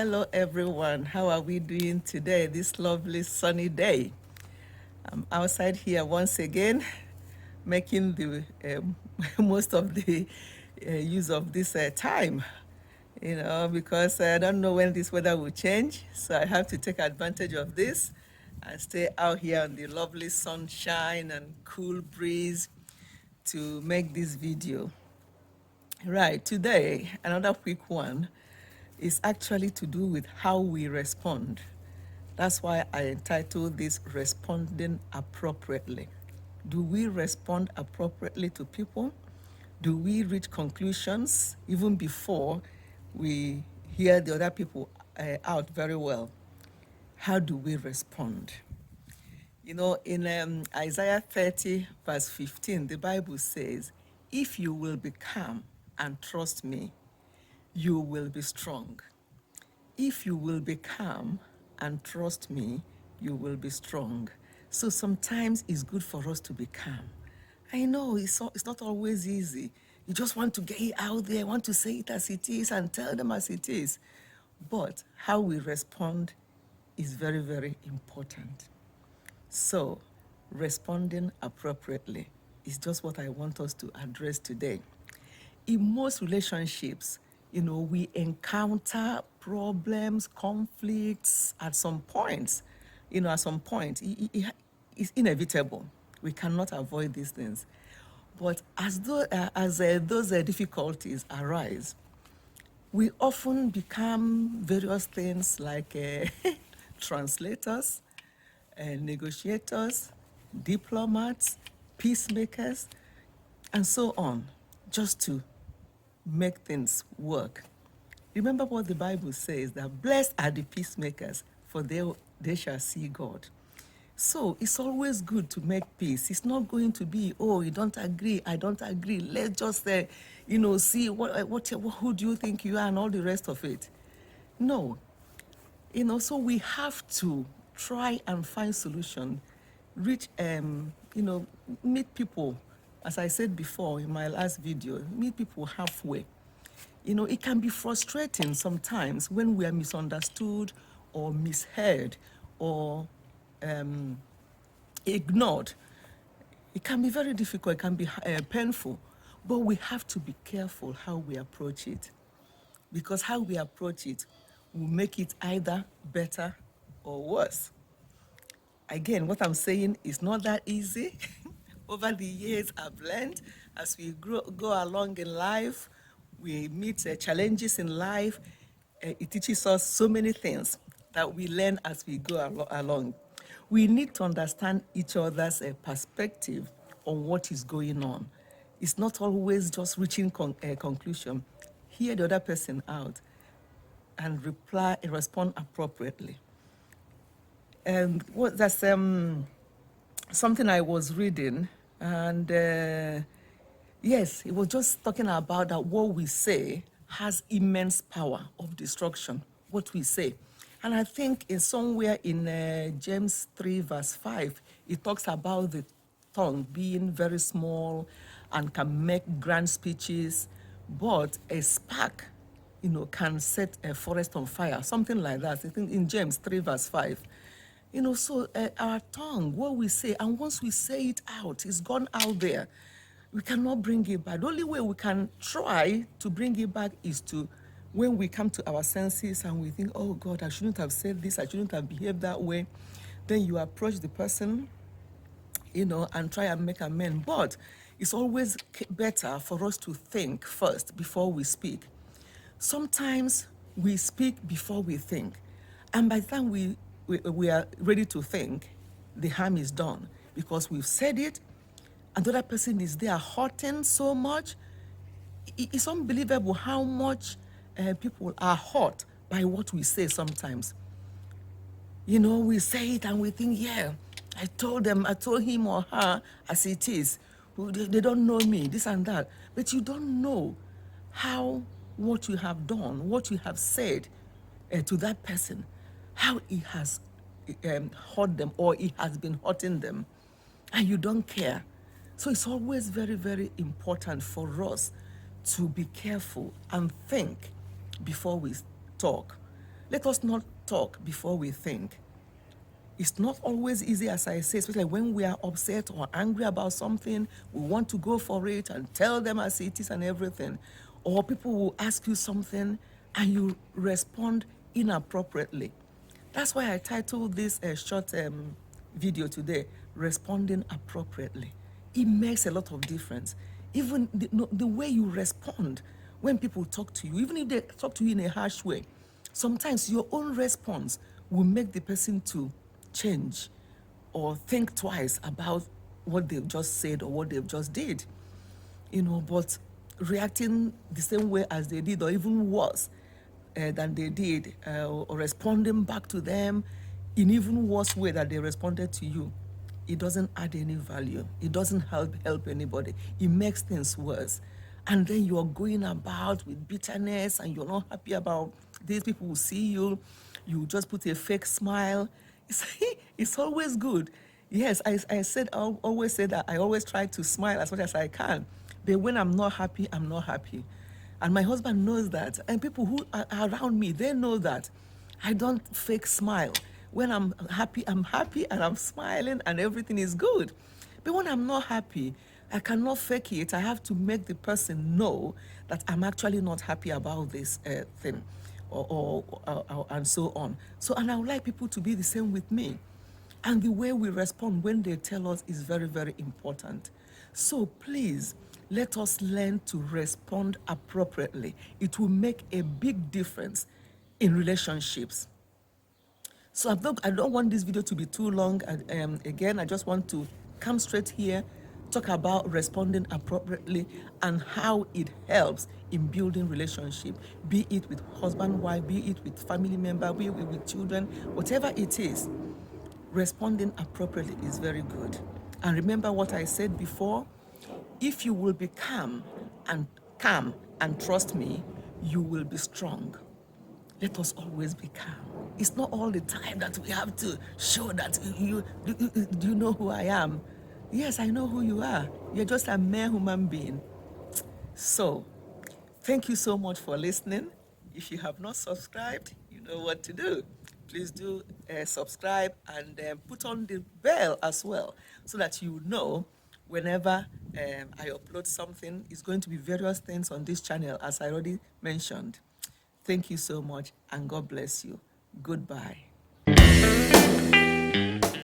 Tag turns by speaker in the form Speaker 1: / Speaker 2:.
Speaker 1: Hello, everyone. How are we doing today, this lovely sunny day? I'm outside here once again, making the most of the use of this time, because I don't know when this weather will change. So I have to take advantage of this and stay out here on the lovely sunshine and cool breeze to make this video. Right, today, another quick one is actually to do with how we respond. That's why I entitled this Responding Appropriately. Do we respond appropriately to people? Do we reach conclusions even before we hear the other people out very well? How do we respond? In Isaiah 30, verse 15, the Bible says, "If you will be calm and trust me, you will be strong." If you will be calm and trust me, you will be strong. So sometimes it's good for us to be calm. I know it's not always easy. You just want to get it out there, want to say it as it is and tell them as it is. But how we respond is very, very important. So responding appropriately is just what I want us to address today. In most relationships, we encounter problems, conflicts at some points. At some point, it's inevitable. We cannot avoid these things. But as those difficulties arise, we often become various things like translators, negotiators, diplomats, peacemakers, and so on, just to make things work. Remember what the Bible says, that blessed are the peacemakers, for they shall see God. So it's always good to make peace. It's not going to be, oh, you don't agree, I don't agree. Let's just see who do you think you are and all the rest of it. No. So we have to try and find solution, reach, meet people, as I said before in my last video, meet people halfway. It can be frustrating sometimes when we are misunderstood or misheard or ignored. It can be very difficult, it can be painful, but we have to be careful how we approach it, because how we approach it will make it either better or worse. Again, what I'm saying is not that easy. Over the years, I've learned as we go along in life, we meet challenges in life. It teaches us so many things that we learn as we go along. We need to understand each other's perspective on what is going on. It's not always just reaching a conclusion. Hear the other person out and respond appropriately. And that's something I was reading, and yes, it was just talking about that what we say has immense power of destruction, what we say. And I think in somewhere in James 3 verse 5, it talks about the tongue being very small and can make grand speeches, but a spark, can set a forest on fire, something like that. I think in James 3 verse 5. So our tongue, what we say, and once we say it out, it's gone out there. We cannot bring it back. The only way we can try to bring it back is to, when we come to our senses and we think, oh God, I shouldn't have said this, I shouldn't have behaved that way. Then you approach the person, and try and make amends. But it's always better for us to think first before we speak. Sometimes we speak before we think. And by the time we are ready to think, the harm is done, because we've said it, and the other person is there hurting so much. It's unbelievable how much people are hurt by what we say sometimes. We say it and we think, yeah, I told him or her as it is. They don't know me, this and that. But you don't know how what you have done, what you have said to that person, how it has hurt them or it has been hurting them, and you don't care. So it's always very, very important for us to be careful and think before we talk. Let us not talk before we think. It's not always easy, as I say, especially when we are upset or angry about something. We want to go for it and tell them as it is and everything. Or people will ask you something and you respond inappropriately. That's why I titled this short video today, Responding Appropriately. It makes a lot of difference. Even the way you respond when people talk to you, even if they talk to you in a harsh way, sometimes your own response will make the person to change or think twice about what they've just said or what they've just did. But reacting the same way as they did or even worse than they did, or responding back to them in even worse way that they responded to you, it doesn't add any value. It doesn't help anybody. It makes things worse. And then you're going about with bitterness and you're not happy about these people will see you. You just put a fake smile. It's always good. Yes, I always say that I always try to smile as much as I can. But when I'm not happy, I'm not happy. And my husband knows that. And people who are around me, they know that. I don't fake smile. When I'm happy and I'm smiling and everything is good. But when I'm not happy, I cannot fake it. I have to make the person know that I'm actually not happy about this thing and so on. So, and I would like people to be the same with me. And the way we respond when they tell us is very, very important. So please, let us learn to respond appropriately. It will make a big difference in relationships. So I don't want this video to be too long. Again, I just want to come straight here, talk about responding appropriately and how it helps in building relationship, be it with husband, wife, be it with family member, be it with children, whatever it is. Responding appropriately is very good. And remember what I said before, if you will be calm and trust me, you will be strong. Let us always be calm. It's not all the time that we have to show that do you know who I am? Yes, I know who you are. You're just a mere human being. So, thank you so much for listening. If you have not subscribed, you know what to do. Please do subscribe and put on the bell as well so that you know whenever I upload something. It's going to be various things on this channel, as I already mentioned. Thank you so much, and God bless you. Goodbye.